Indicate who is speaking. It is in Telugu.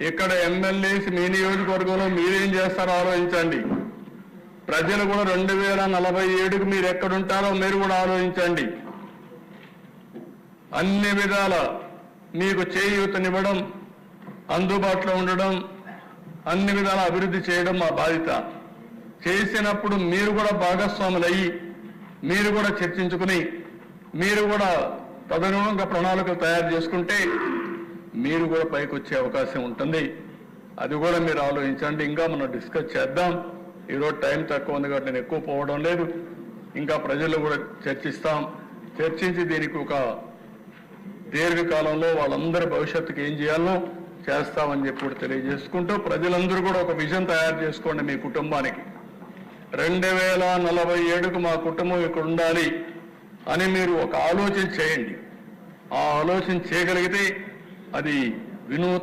Speaker 1: ఇక్కడ ఎమ్మెల్యేస్ మీ నియోజకవర్గంలో మీరేం చేస్తారో ఆలోచించండి. ప్రజలు కూడా 2047కు మీరు ఎక్కడుంటారో మీరు కూడా ఆలోచించండి. అన్ని విధాల మీకు చేయూతనివ్వడం, అందుబాటులో ఉండడం, అన్ని విధాల అభివృద్ధి చేయడం మా బాధ్యత. చేసినప్పుడు మీరు కూడా భాగస్వాములయ్యి మీరు కూడా చర్చించుకుని మీరు కూడా తదనుగుణంగా ప్రణాళికలు తయారు చేసుకుంటే మీరు కూడా పైకి వచ్చే అవకాశం ఉంటుంది. అది కూడా మీరు ఆలోచించండి. ఇంకా మనం డిస్కస్ చేద్దాం. ఈరోజు టైం తక్కువ ఉంది కాబట్టి నేను ఎక్కువ పోవడం లేదు. ఇంకా ప్రజలు కూడా చర్చిస్తాం. చర్చించి దీనికి ఒక దీర్ఘకాలంలో వాళ్ళందరి భవిష్యత్తుకి ఏం చేయాలో చేస్తామని చెప్పి కూడా తెలియజేసుకుంటూ ప్రజలందరూ కూడా ఒక విజన్ తయారు చేసుకోండి. మీ కుటుంబానికి 2047కు మా కుటుంబం ఇక్కడ ఉండాలి అని మీరు ఒక ఆలోచన చేయండి. ఆ ఆలోచన చేయగలిగితే అది వినూత్న